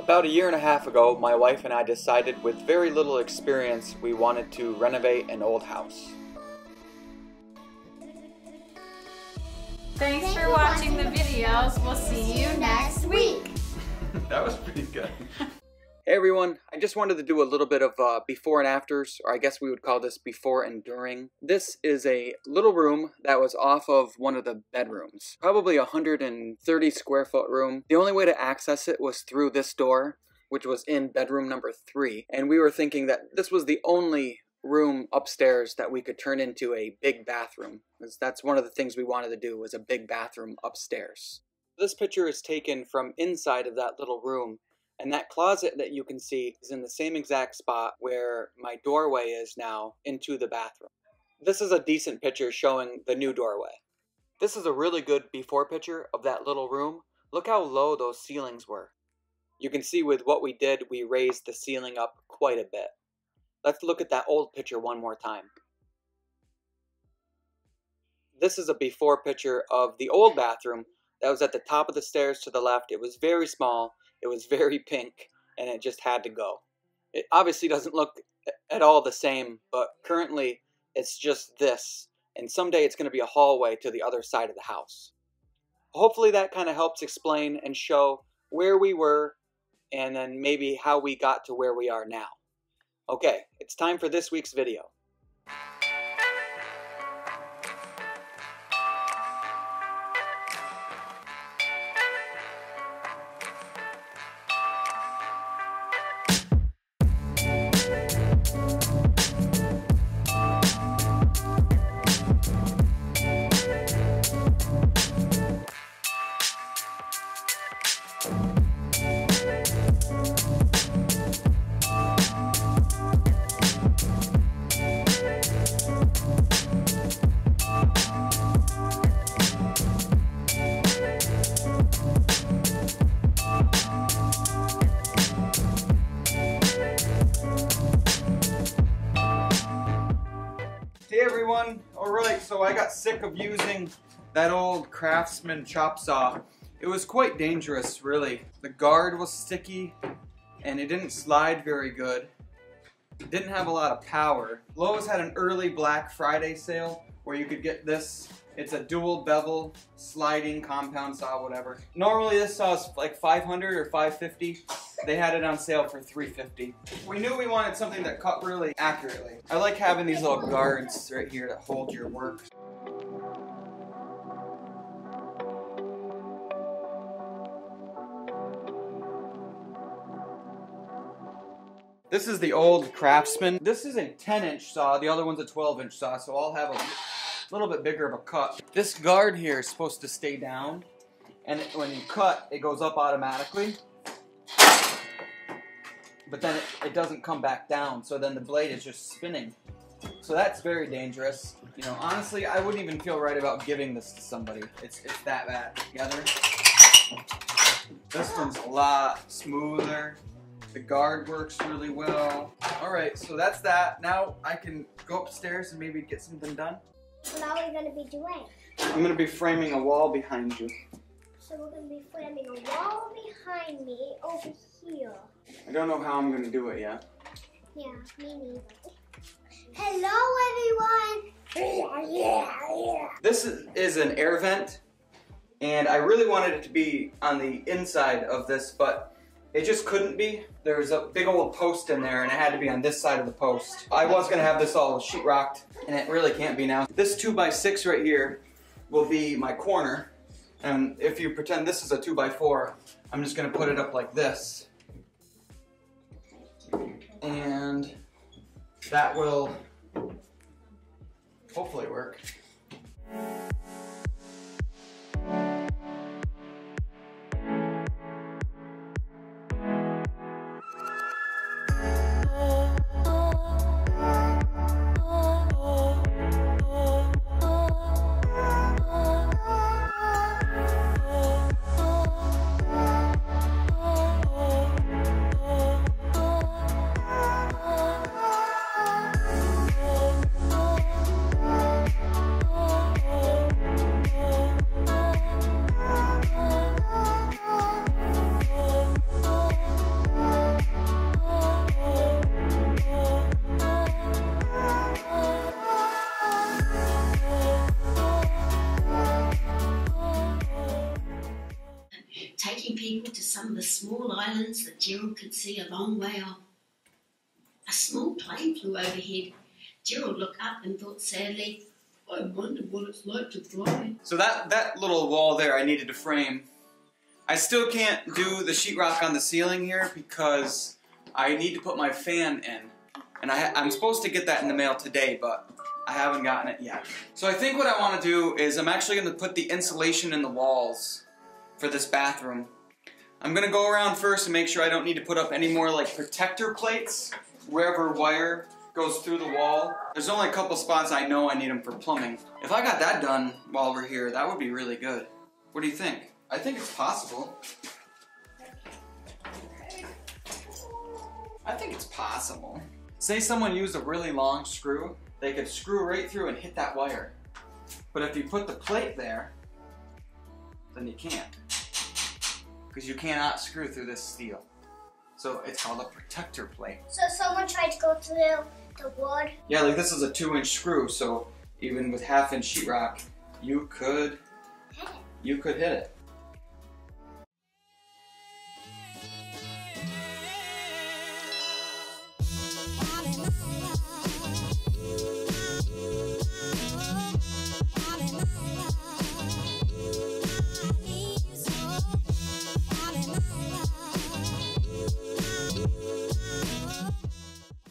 About a year and a half ago, my wife and I decided with very little experience we wanted to renovate an old house. Thanks for watching the videos. We'll see you next week. That was pretty good. Hey everyone, I just wanted to do a little bit of before and afters, or I guess we would call this before and during. This is a little room that was off of one of the bedrooms. Probably a 130 square foot room. The only way to access it was through this door, which was in bedroom number 3. And we were thinking that this was the only room upstairs that we could turn into a big bathroom. Because that's one of the things we wanted to do, was a big bathroom upstairs. This picture is taken from inside of that little room. And that closet that you can see is in the same exact spot where my doorway is now into the bathroom. This is a decent picture showing the new doorway. This is a really good before picture of that little room. Look how low those ceilings were. You can see with what we did, we raised the ceiling up quite a bit. Let's look at that old picture one more time. This is a before picture of the old bathroom that was at the top of the stairs to the left. It was very small. It was very pink, and it just had to go. It obviously doesn't look at all the same, but currently it's just this, and someday it's going to be a hallway to the other side of the house. Hopefully that kind of helps explain and show where we were, and then maybe how we got to where we are now. Okay, it's time for this week's video. Hey everyone, alright, so I got sick of using that old Craftsman chop saw. It was quite dangerous, really. The guard was sticky, and it didn't slide very good. It didn't have a lot of power. Lowe's had an early Black Friday sale where you could get this. It's a dual bevel sliding compound saw, whatever. Normally this saw is like $500 or $550. They had it on sale for $350. We knew we wanted something that cut really accurately. I like having these little guards right here that hold your work. This is the old Craftsman. This is a 10-inch saw, the other one's a 12-inch saw, so I'll have a little bit bigger of a cut. This guard here is supposed to stay down, and when you cut, it goes up automatically. But then it doesn't come back down, so then the blade is just spinning. So that's very dangerous. You know, honestly, I wouldn't even feel right about giving this to somebody. It's that bad. Together. This one's a lot smoother. The guard works really well. Alright, so that's that. Now I can go upstairs and maybe get something done. What are we going to be doing? I'm going to be framing a wall behind you. So we're going to be framing a wall behind me over here. I don't know how I'm going to do it yet. Yeah, me neither. Hello everyone! This is an air vent, and I really wanted it to be on the inside of this, but it just couldn't be. There was a big old post in there, and it had to be on this side of the post. I was going to have this all sheetrocked, and it really can't be now. This 2x6 right here will be my corner, and if you pretend this is a 2x4, I'm just going to put it up like this. And that will hopefully work. small islands that Gerald could see a long way off. A small plane flew overhead. Gerald looked up and thought sadly, I wonder what it's like to fly. So that little wall there I needed to frame. I still can't do the sheetrock on the ceiling here because I need to put my fan in. And I'm supposed to get that in the mail today, but I haven't gotten it yet. So I think what I want to do is I'm actually going to put the insulation in the walls for this bathroom. I'm going to go around first and make sure I don't need to put up any more like protector plates wherever wire goes through the wall. There's only a couple spots I know I need them for plumbing. If I got that done while we're here, that would be really good. What do you think? I think it's possible. I think it's possible. Say someone used a really long screw, they could screw right through and hit that wire. But if you put the plate there, then you can't. Because you cannot screw through this steel. So it's called a protector plate. So someone tried to go through the wood? Yeah, like this is a 2-inch screw, so even with 1/2-inch sheetrock, you could hit it.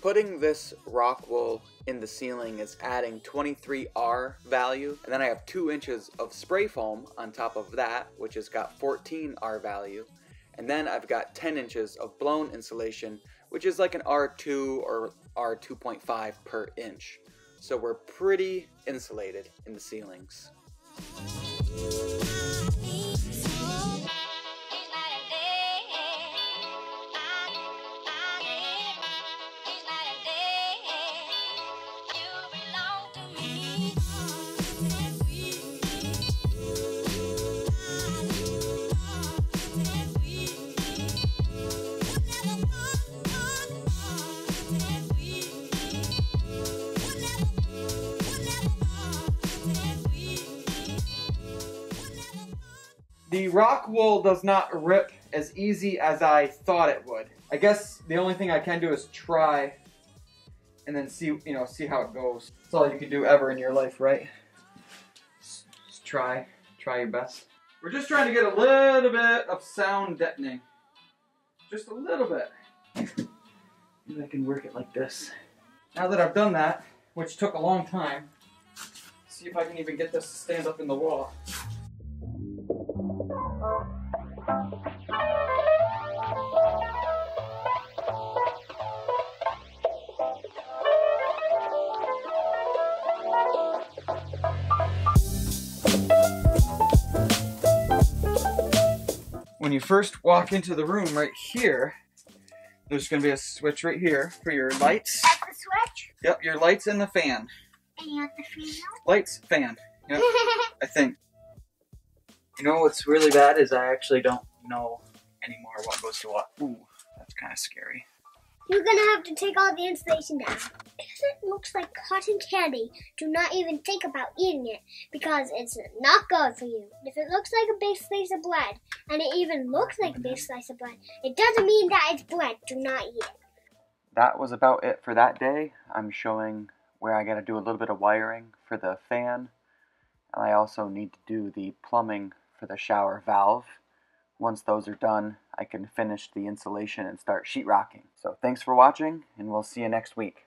Putting this rock wool in the ceiling is adding 23R value, and then I have 2 inches of spray foam on top of that, which has got 14R value, and then I've got 10 inches of blown insulation, which is like an R2 or R2.5 per inch. So we're pretty insulated in the ceilings. The rock wool does not rip as easy as I thought it would. I guess the only thing I can do is try and then see how it goes. That's all you can do ever in your life, right? Just try your best. We're just trying to get a little bit of sound deadening. Just a little bit. Maybe I can work it like this. Now that I've done that, which took a long time, see if I can even get this to stand up in the wall. When you first walk into the room right here, there's going to be a switch right here for your lights. That's the switch? Yep, your lights and the fan. And the fan? Lights, fan. Yep, I think. You know what's really bad is I actually don't know anymore what goes to what. Ooh, that's kind of scary. You're going to have to take all the insulation down. If it looks like cotton candy, do not even think about eating it because it's not good for you. If it looks like a big slice of bread, and it even looks like a big slice of bread, it doesn't mean that it's bread. Do not eat it. That was about it for that day. I'm showing where I got to do a little bit of wiring for the fan. And I also need to do the plumbing for the shower valve. Once those are done, I can finish the insulation and start sheetrocking. So thanks for watching, and we'll see you next week.